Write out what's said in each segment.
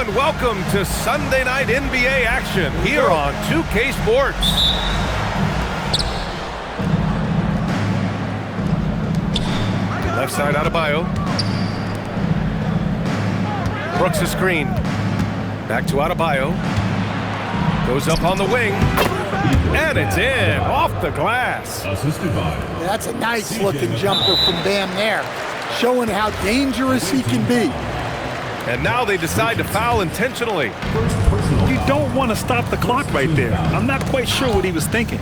and welcome to Sunday night NBA action here on 2K Sports. Left side Adebayo. Brooks a screen. Back to Adebayo. Goes up on the wing. And it's in, off the glass. That's a nice looking jumper from Bam there, showing how dangerous he can be. And now they decide to foul intentionally. You don't want to stop the clock right there. I'm not quite sure what he was thinking.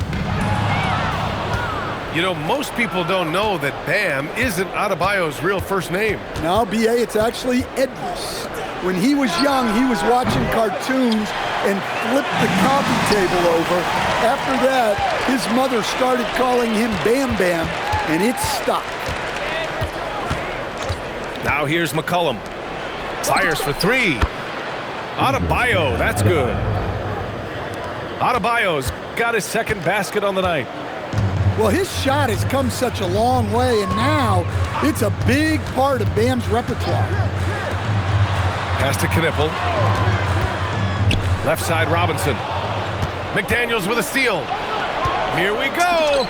You know, most people don't know that Bam isn't Adebayo's real first name. No, B.A., it's actually Edris. When he was young, he was watching cartoons and flipped the coffee table over. After that, his mother started calling him Bam Bam, and it stuck. Now here's McCollum. Fires for three. Adebayo, that's good. Adebayo's got his second basket on the night. Well, his shot has come such a long way, and now it's a big part of Bam's repertoire. Pass to Knipple. Left side Robinson. McDaniels with a steal. Here we go.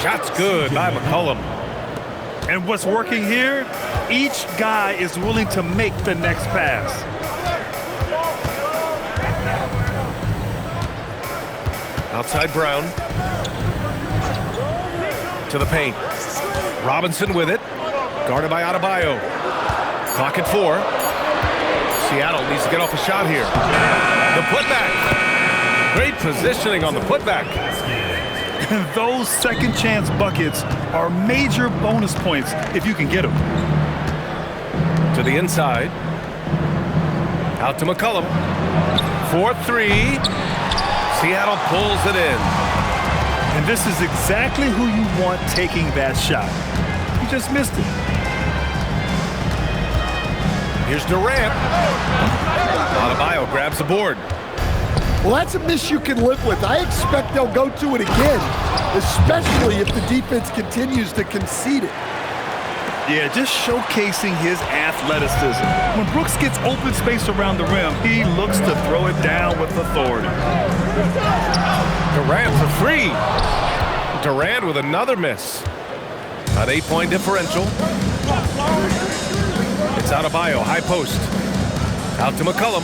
Shot's good by McCollum. And what's working here? Each guy is willing to make the next pass. Outside Brown. To the paint. Robinson with it. Guarded by Adebayo. Clock at 4. Seattle needs to get off a shot here. The putback. Great positioning on the putback. Those second chance buckets are major bonus points if you can get them. To the inside. Out to McCollum. 4-3. Seattle pulls it in. And this is exactly who you want taking that shot. You just missed it. Here's Durant. Adebayo grabs the board. Well, that's a miss you can live with. I expect they'll go to it again, especially if the defense continues to concede it. Yeah, just showcasing his athleticism. When Brooks gets open space around the rim, he looks to throw it down with authority. Durant for three. Durant with another miss. An 8-point differential. It's Adebayo, high post. Out to McCollum.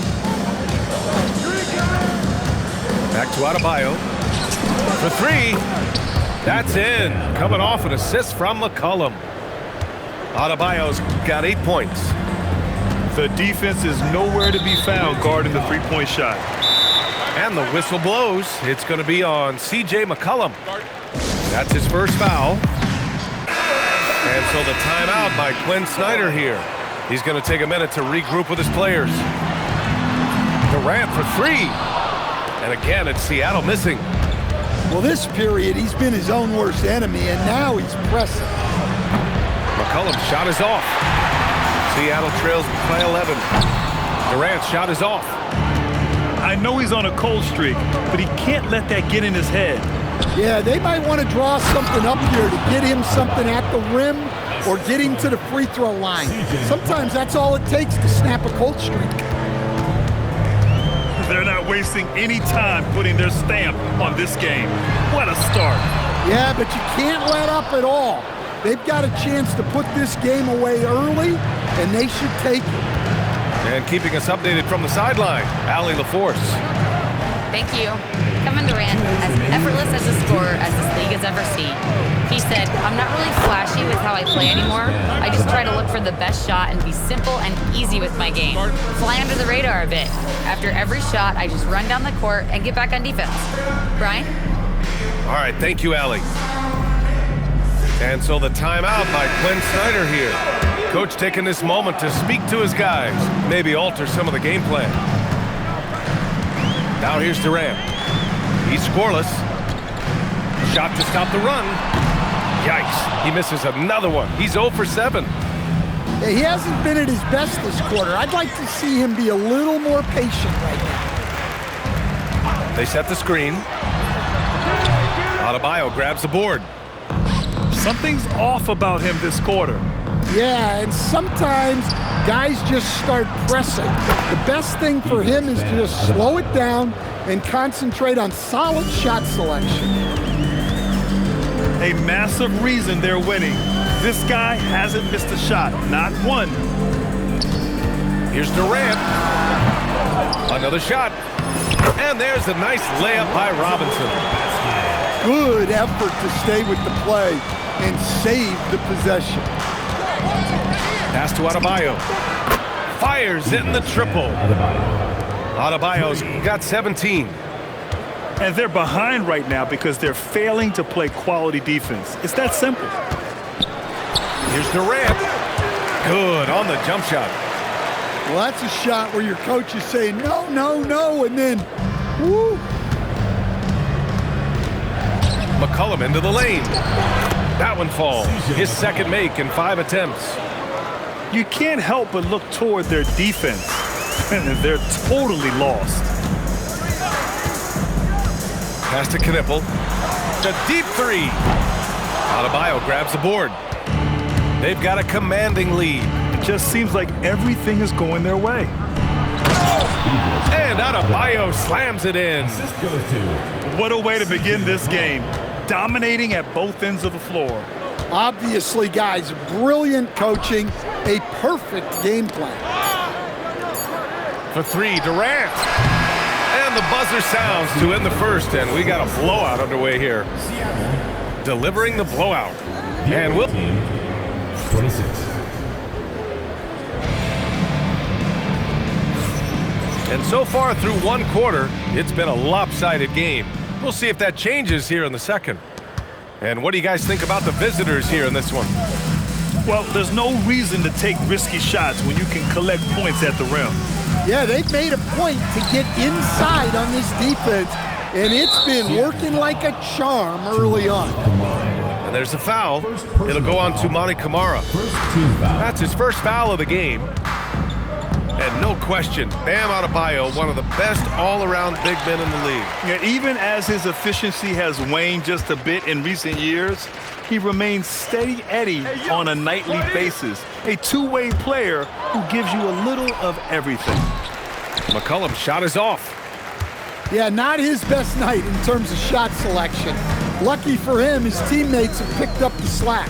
Back to Adebayo. For three. That's in. Coming off an assist from McCollum. Adebayo's got 8 points. The defense is nowhere to be found guarding the three-point shot. And the whistle blows. It's going to be on C.J. McCollum. That's his first foul. And so the timeout by Quinn Snyder here. He's going to take a minute to regroup with his players. Durant for three. And again, it's Seattle missing. Well, this period, he's been his own worst enemy, and now he's pressing. McCollum's shot is off. Seattle trails by 11. Durant's shot is off. I know he's on a cold streak, but he can't let that get in his head. Yeah, they might want to draw something up here to get him something at the rim or get him to the free throw line. Sometimes that's all it takes to snap a cold streak. They're not wasting any time putting their stamp on this game. What a start. Yeah, but you can't let up at all. They've got a chance to put this game away early, and they should take it. And keeping us updated from the sideline, Allie LaForce. Thank you. Kevin Durant, as effortless as a scorer as this league has ever seen. He said, I'm not really flashy with how I play anymore. I just try to look for the best shot and be simple and easy with my game. Fly under the radar a bit. After every shot, I just run down the court and get back on defense. Brian? All right, thank you, Allie. And so the timeout by Quinn Snyder here. Coach taking this moment to speak to his guys, maybe alter some of the game plan. Now here's Durant. He's scoreless. Shot to stop the run. Yikes, he misses another one. He's 0 for 7. Yeah, he hasn't been at his best this quarter. I'd like to see him be a little more patient right now. They set the screen. Adebayo grabs the board. Something's off about him this quarter. Yeah, and sometimes guys just start pressing. The best thing for him is to just slow it down and concentrate on solid shot selection. A massive reason they're winning. This guy hasn't missed a shot, not one. Here's Durant. Another shot. And there's a nice layup by Robinson. Good effort to stay with the play and save the possession. Pass to Adebayo. Fires in the triple. Adebayo's got 17. And they're behind right now because they're failing to play quality defense. It's that simple. Here's Durant. Good on the jump shot. Well, that's a shot where your coach is saying, no, no, no, and then, woo. McCollum into the lane. That one falls. His second make in 5 attempts. You can't help but look toward their defense. They're totally lost. Pass to Knippel. The deep three. Adebayo grabs the board. They've got a commanding lead. It just seems like everything is going their way. And Adebayo slams it in. What a way to begin this game. Dominating at both ends of the floor. Obviously, guys, brilliant coaching, a perfect game plan. For three, Durant. And the buzzer sounds to end the first, and we got a blowout underway here. Delivering the blowout. And we'll... 26. And so far through one quarter, it's been a lopsided game. We'll see if that changes here in the second. And what do you guys think about the visitors here in this one? Well, there's no reason to take risky shots when you can collect points at the rim. Yeah, they've made a point to get inside on this defense, and it's been working like a charm early on. And there's a foul. It'll go on to Monty Kamara. That's his first foul of the game. And no question, Bam Adebayo, one of the best all-around big men in the league. Yeah, even as his efficiency has waned just a bit in recent years, he remains steady Eddie on a nightly basis. A two-way player who gives you a little of everything. McCollum's shot is off. Yeah, not his best night in terms of shot selection. Lucky for him, his teammates have picked up the slack.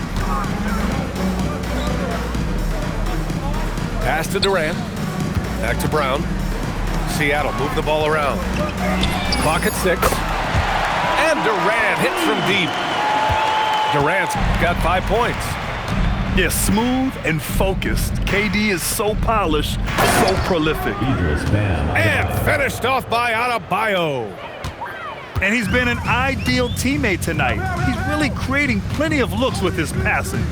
Pass to Durant. Back to Brown. Seattle move the ball around. Clock at 6. And Durant hits from deep. Durant's got 5 points. Yeah, smooth and focused. KD is so polished, so prolific. And finished off by Adebayo. And he's been an ideal teammate tonight. He's really creating plenty of looks with his passing.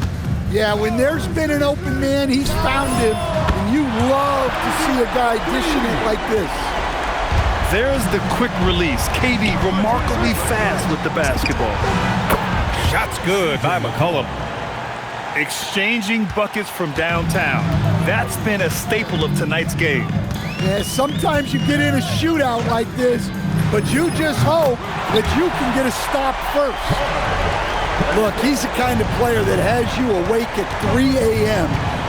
Yeah, when there's been an open man, he's found him, and you love to see a guy dishing it like this. There's the quick release. KD remarkably fast with the basketball. Shot's good by McCollum. Exchanging buckets from downtown. That's been a staple of tonight's game. Yeah, sometimes you get in a shootout like this, but you just hope that you can get a stop first. Look, he's the kind of player that has you awake at 3 a.m.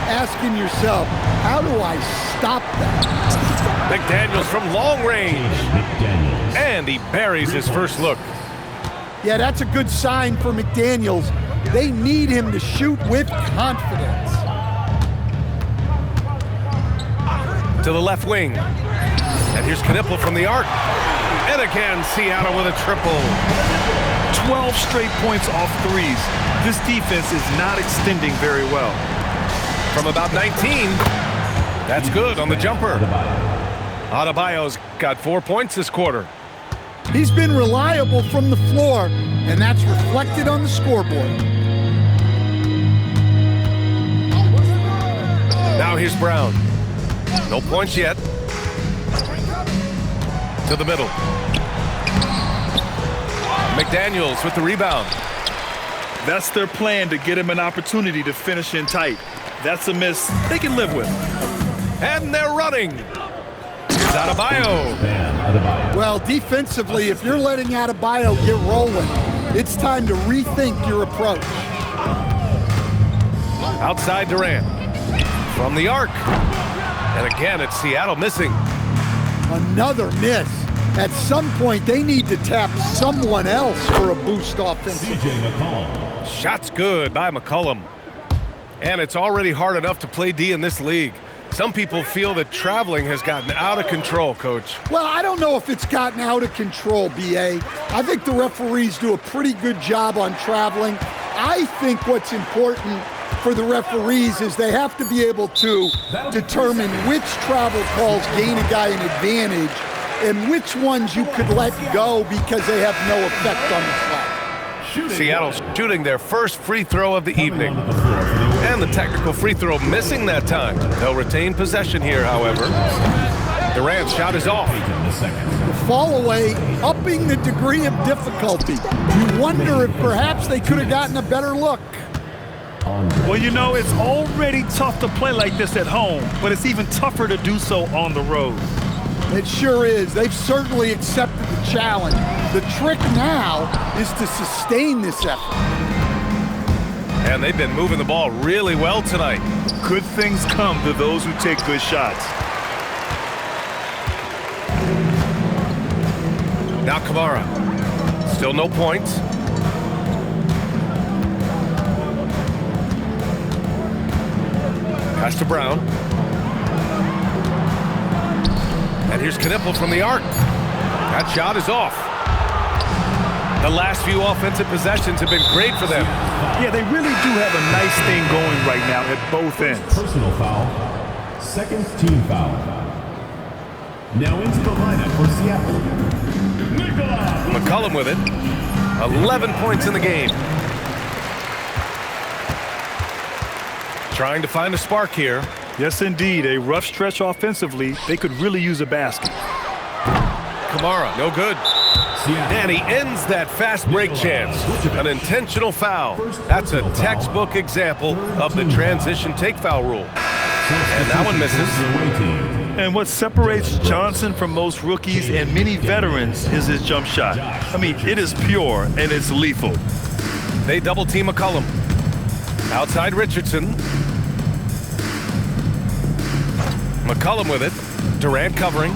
asking yourself, how do I stop that? McDaniels from long range. And he buries his first look. Yeah, that's a good sign for McDaniels. They need him to shoot with confidence. To the left wing. And here's Knippel from the arc. And again, Seattle with a triple. 12 straight points off threes. This defense is not extending very well. From about 19. That's good on the jumper. Adebayo's got 4 points this quarter. He's been reliable from the floor, and that's reflected on the scoreboard. Now here's Brown. No points yet. To the middle. McDaniels with the rebound. That's their plan, to get him an opportunity to finish in tight. That's a miss they can live with. And they're running. Here's Adebayo. Well, defensively, if you're letting Adebayo get rolling, it's time to rethink your approach. Outside Durant. from the arc. And again, it's Seattle missing. Another miss. At some point, they need to tap someone else for a boost offense. CJ McCollum. Shot's good by McCollum. And it's already hard enough to play D in this league. Some people feel that traveling has gotten out of control, Coach. Well, I don't know if it's gotten out of control, B.A. I think the referees do a pretty good job on traveling. I think what's important for the referees is they have to be able to determine which travel calls gain a guy an advantage and which ones you could let go because they have no effect on the play. Seattle's shooting their first free throw of the evening. And the technical free throw missing that time. They'll retain possession here, however. Durant's shot is off. The fall away, upping the degree of difficulty. You wonder if perhaps they could have gotten a better look. Well, you know, it's already tough to play like this at home, but it's even tougher to do so on the road. It sure is. They've certainly accepted the challenge. The trick now is to sustain this effort. And they've been moving the ball really well tonight. Good things come to those who take good shots. Now Kamara. Still no points. Pass to Brown. And here's Knipple from the arc. That shot is off. The last few offensive possessions have been great for them. Yeah, they really do have a nice thing going right now at both ends. Personal foul. Second team foul. Now into the lineup for Seattle. McCollum with it. 11 points in the game. Trying to find a spark here. Yes, indeed. A rough stretch offensively. They could really use a basket. Kamara, no good. And he ends that fast break chance. An intentional foul. That's a textbook example of the transition take foul rule. And that one misses. And what separates Johnson from most rookies and many veterans is his jump shot. I mean, it is pure and it's lethal. They double team McCollum. Outside Richardson. McCollum with it. Durant covering.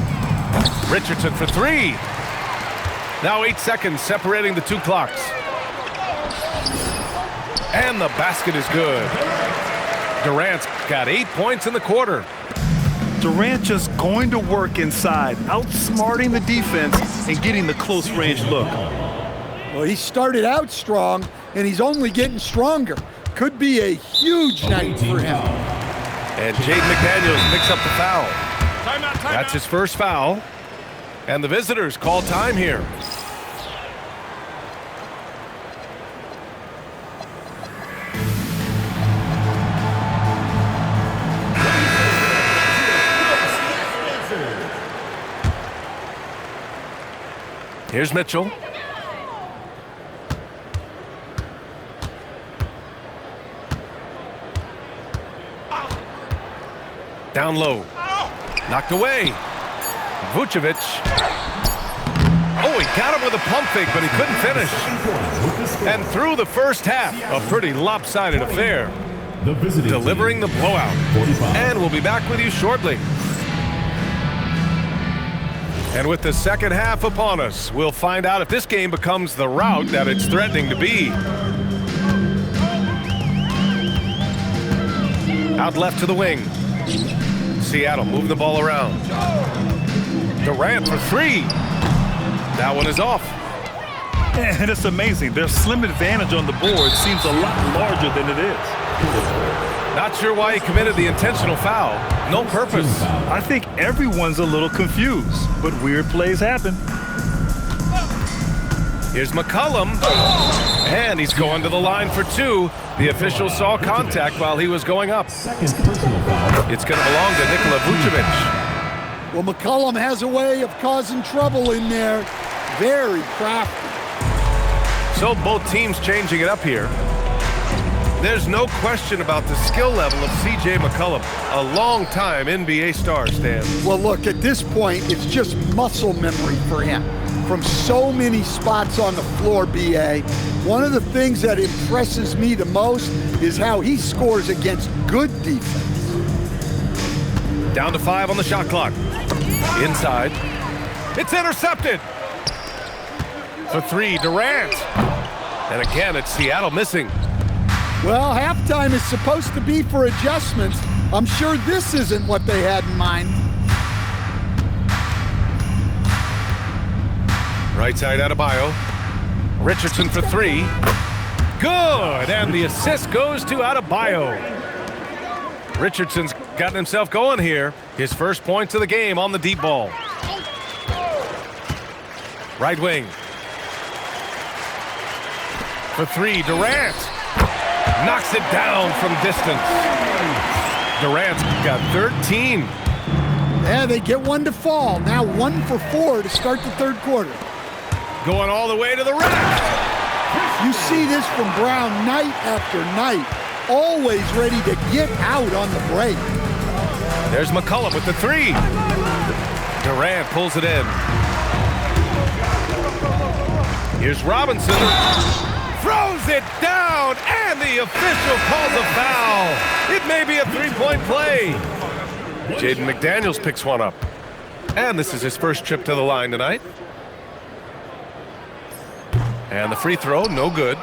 Richardson for three. Now 8 seconds separating the two clocks. And the basket is good. Durant's got 8 points in the quarter. Durant just going to work inside, outsmarting the defense and getting the close range look. Well, he started out strong, and he's only getting stronger. Could be a huge night for him. And Jaden McDaniels picks up the foul. That's his first foul. And the visitors call time here. Here's Mitchell. Down low. Knocked away. Vucevic. Oh, he got him with a pump fake, but he couldn't finish. And through the first half, a pretty lopsided affair. Delivering the blowout. And we'll be back with you shortly. And with the second half upon us, we'll find out if this game becomes the rout that it's threatening to be. Out left to the wing. Seattle moving the ball around. Durant for three. That one is off. And it's amazing. Their slim advantage on the board seems a lot larger than it is. Not sure why he committed the intentional foul. No purpose. I think everyone's a little confused, but weird plays happen. Here's McCollum. And he's going to the line for two. The official saw contact while he was going up. It's going to belong to Nikola Vucevic. Well, McCollum has a way of causing trouble in there. Very crafty. So both teams changing it up here. There's no question about the skill level of C.J. McCollum, a long-time NBA star, Stan. Well, look, at this point, it's just muscle memory for him. From so many spots on the floor, B.A., one of the things that impresses me the most is how he scores against good defense. Down to 5 on the shot clock. Inside. It's intercepted. For 3, Durant. And again, it's Seattle missing. Well, halftime is supposed to be for adjustments. I'm sure this isn't what they had in mind. Right side Adebayo. Richardson for 3. Good, and the assist goes to Adebayo. Richardson's gotten himself going here. His first points of the game on the deep ball. Right wing. For 3, Durant. Knocks it down from distance. Durant's got 13. Yeah, they get one to fall. Now 1 for 4 to start the third quarter. Going all the way to the rack. You see this from Brown night after night. Always ready to get out on the break. There's McCollum with the 3. Durant pulls it in. Here's Robinson. Throws it down, and the official calls a foul. It may be a 3-point play. Jaden McDaniels picks one up. And this is his first trip to the line tonight. And the free throw, no good.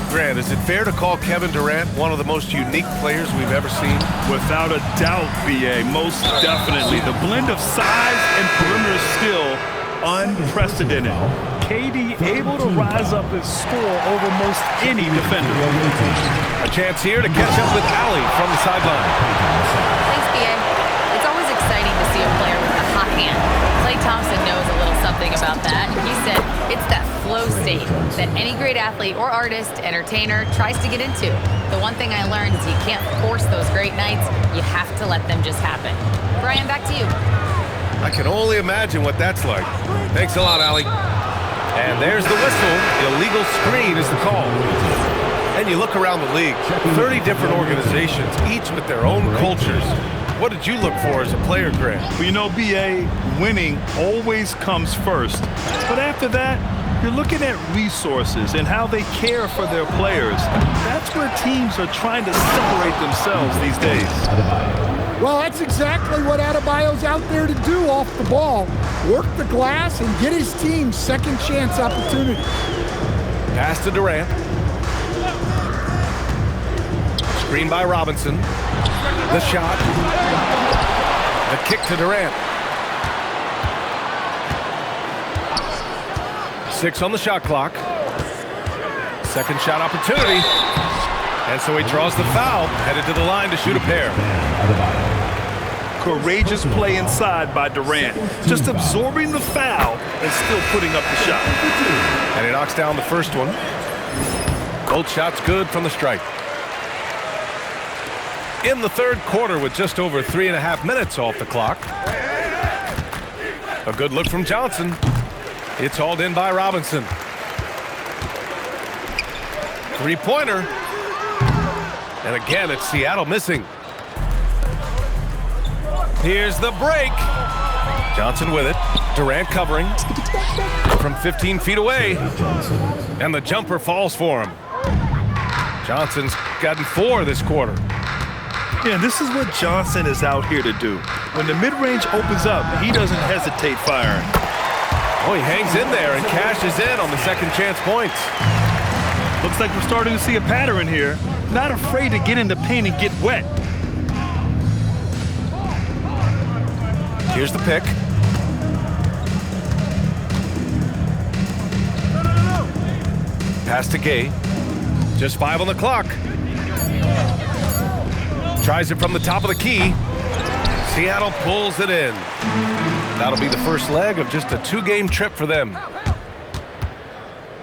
Grant, is it fair to call Kevin Durant one of the most unique players we've ever seen? Without a doubt, B.A., most definitely. The blend of size and perimeter skill, unprecedented. KD able to rise up and score over most any defender. A chance here to catch up with Allie from the sideline. Thanks, B.A. It's always exciting to see a player with a hot hand. Klay Thompson knows a little something about that. He said it's that flow state that any great athlete or artist, entertainer tries to get into. The one thing I learned is you can't force those great nights. You have to let them just happen. Brian, back to you. I can only imagine what that's like. Thanks a lot, Allie. And there's the whistle. Illegal screen is the call. And you look around the league, 30 different organizations, each with their own cultures. What did you look for as a player, Grant? Well, you know, B.A., winning always comes first. But after that, you're looking at resources and how they care for their players. That's where teams are trying to separate themselves these days. Well, that's exactly what Adebayo's out there to do off the ball. Work the glass and get his team second chance opportunities. Pass to Durant. Screen by Robinson. The shot. The kick to Durant. 6 on the shot clock. Second shot opportunity. And so he draws the foul, headed to the line to shoot a pair. Courageous play inside by Durant. Just absorbing the foul and still putting up the shot. And he knocks down the first one. Both shots good from the stripe. In the third quarter with just over 3.5 minutes off the clock. A good look from Johnson. It's hauled in by Robinson. Three-pointer. And again, it's Seattle missing. Here's the break. Johnson with it. Durant covering from 15 feet away. And the jumper falls for him. Johnson's gotten 4 this quarter. Yeah, this is what Johnson is out here to do. When the mid-range opens up, he doesn't hesitate firing. Oh, he hangs in there and cashes in on the second chance points. Looks like we're starting to see a pattern here. Not afraid to get in the paint and get wet. Here's the pick. Pass to Gay. Just 5 on the clock. Tries it from the top of the key. Seattle pulls it in. That'll be the first leg of just a 2-game trip for them.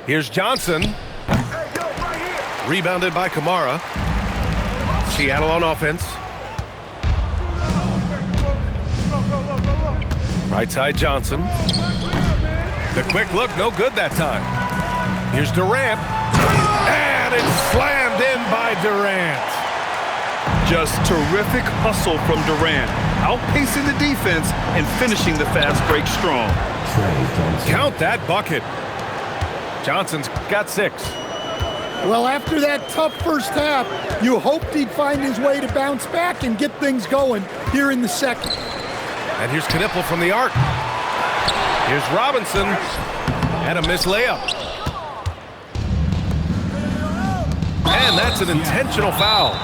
Here's Johnson. Rebounded by Kamara. Seattle on offense. Right side Johnson. The quick look, no good that time. Here's Durant. And it's slammed in by Durant. Just terrific hustle from Durant, outpacing the defense and finishing the fast break strong. Count that bucket. Johnson's got 6. Well, after that tough first half, you hoped he'd find his way to bounce back and get things going here in the second. And here's Knipple from the arc. Here's Robinson. And a missed layup. And that's an intentional foul.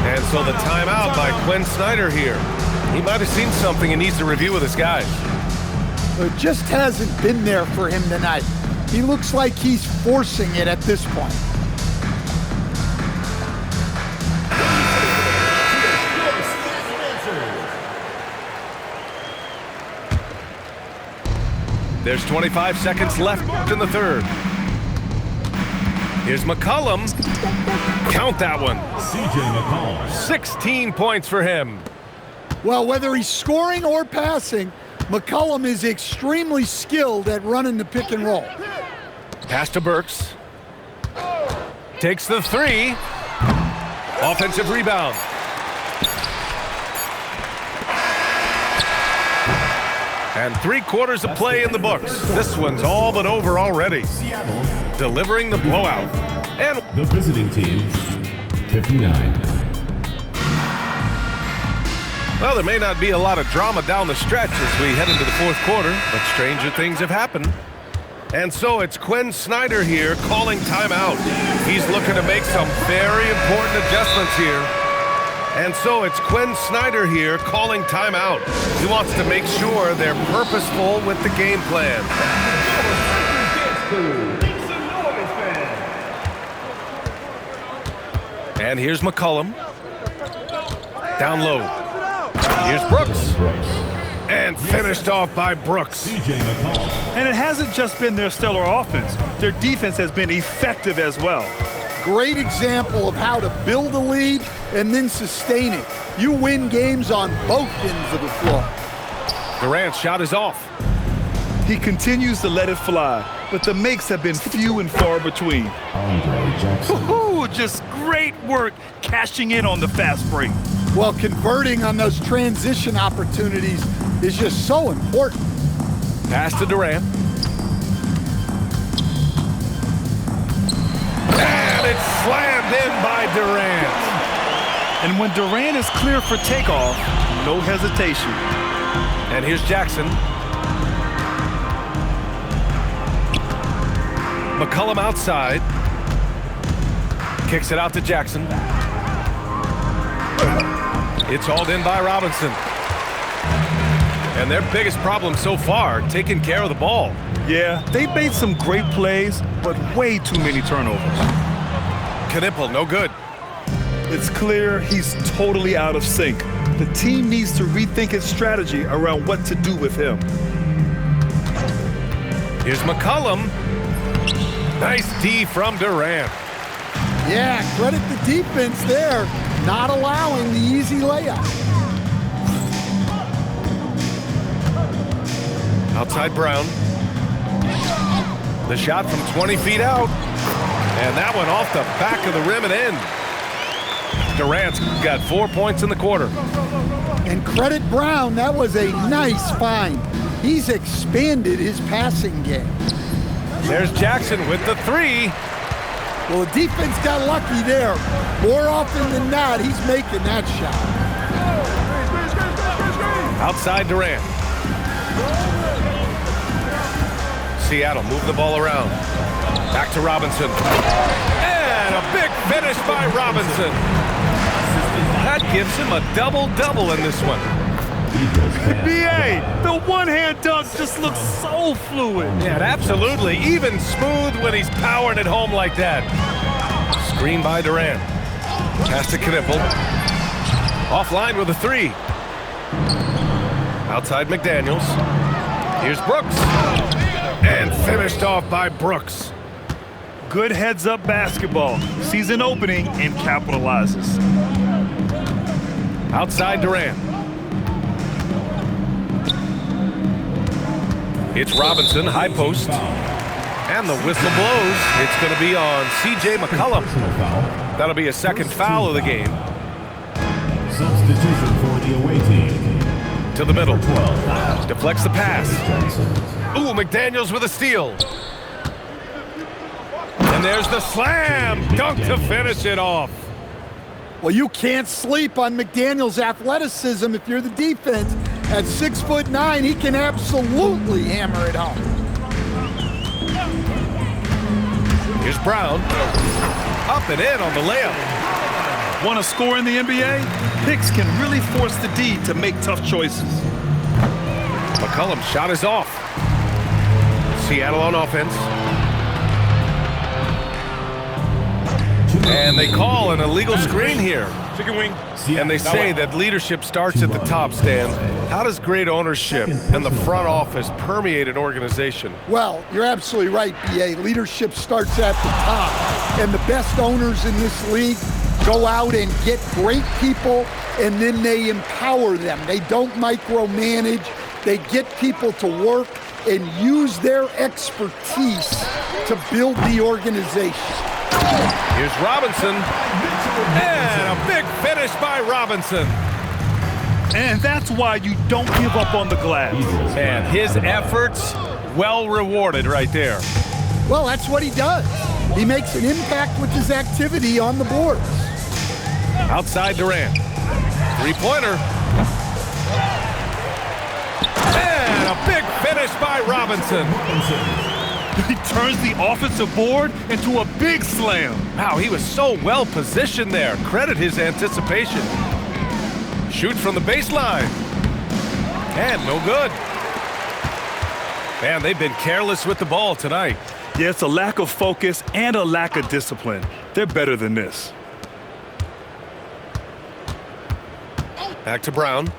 And so the timeout by Quinn Snyder here. He might have seen something and needs to review with his guys. It just hasn't been there for him tonight. He looks like he's forcing it at this point. There's 25 seconds left in the third. Here's McCollum. Count that one. C.J. McCollum. 16 points for him. Well, whether he's scoring or passing, McCollum is extremely skilled at running the pick and roll. Pass to Burks. Takes the three. Offensive rebound. And 3/4 of play in the books. This one's all but over already. Delivering the blowout. And The visiting team, 59. well, there may not be a lot of drama down the stretch as we head into the fourth quarter, but stranger things have happened. And so it's Quinn Snyder here calling timeout. He's looking to make some very important adjustments here. And so it's Quinn Snyder here calling timeout. He wants to make sure they're purposeful with the game plan. And here's McCollum. Down low. Here's Brooks. And finished off by Brooks. C.J. McCollum. And it hasn't just been their stellar offense. Their defense has been effective as well. Great example of how to build a lead and then sustain it. You win games on both ends of the floor. Durant's shot is off. He continues to let it fly, but the makes have been few and far between. Andre Jackson. Woo-hoo, just great work cashing in on the fast break. Well, converting on those transition opportunities is just so important. Pass to Durant. And it's slammed in by Durant. And when Durant is clear for takeoff, no hesitation. And here's Jackson. McCollum outside. Kicks it out to Jackson. It's hauled in by Robinson. And their biggest problem so far, taking care of the ball. Yeah, they made some great plays, but way too many turnovers. Knipple, no good. It's clear he's totally out of sync. The team needs to rethink its strategy around what to do with him. Here's McCollum. Nice D from Durant. Yeah, credit the defense there, not allowing the easy layup. Outside Brown. The shot from 20 feet out. And that one off the back of the rim and in. Durant's got 4 points in the quarter. And credit Brown, that was a nice find. He's expanded his passing game. There's Jackson with the three. Well, the defense got lucky there. More often than not, he's making that shot. Outside Durant. Seattle move the ball around. Back to Robinson. And a big finish by Robinson. That gives him a double-double in this one. BA, the one-hand dunk just looks so fluid. Yeah, absolutely. Even smooth when he's powering it home like that. Screen by Durant. Pass to Knipple. Offline with a three. Outside McDaniels. Here's Brooks. And finished off by Brooks. Good heads-up basketball. Sees an opening and capitalizes. Outside Durant. It's Robinson, high post. And the whistle blows. It's going to be on C.J. McCollum. That'll be a second foul of the game. Substitution for the away team. To the middle. 12. Deflects the pass. Jackson. Ooh, McDaniels with a steal. And there's the slam dunk to finish it off. Well, you can't sleep on McDaniel's athleticism if you're the defense. At 6'9", he can absolutely hammer it home. Here's Brown. Up and in on the layup. Want to score in the NBA? Hicks can really force the D to make tough choices. McCollum's shot is off. Seattle on offense. And they call an illegal screen here. Chicken wing. And they say that leadership starts at the top, Stan. How does great ownership and the front office permeate an organization? Well, you're absolutely right, B.A. Leadership starts at the top. And the best owners in this league go out and get great people, and then they empower them. They don't micromanage. They get people to work and use their expertise to build the organization. Here's Robinson. And a big finish by Robinson. And that's why you don't give up on the glass. And his efforts well rewarded right there. Well, that's what he does. He makes an impact with his activity on the boards. Outside Durant. Three-pointer. And a big finish by Robinson. He turns the offensive board into a big slam. Wow, he was so well positioned there. Credit his anticipation. Shoot from the baseline. And no good. Man, they've been careless with the ball tonight. Yeah, it's a lack of focus and a lack of discipline. They're better than this. Back to Brown.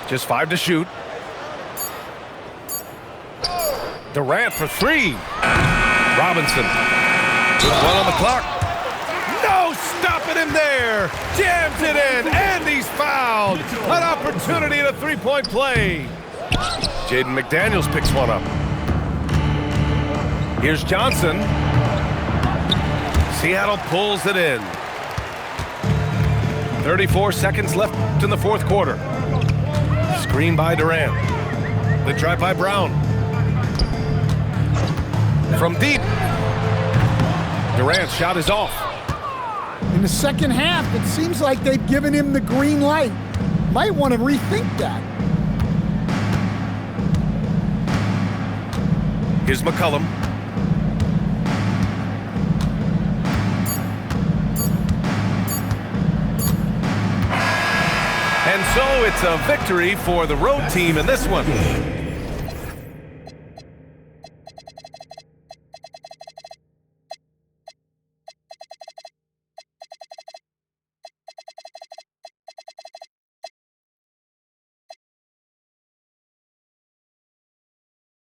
Just 5 to shoot. Durant for 3. Robinson. Just 1 on the clock. No stopping him there. Jams it in, and he's fouled. An opportunity at a three-point play. Jaden McDaniels picks one up. Here's Johnson. Seattle pulls it in. 34 seconds left in the fourth quarter. Screen by Durant. The drive by Brown. From deep. Durant's shot is off. In the second half, it seems like they've given him the green light. Might want to rethink that. Here's McCollum. And so it's a victory for the road team in this one.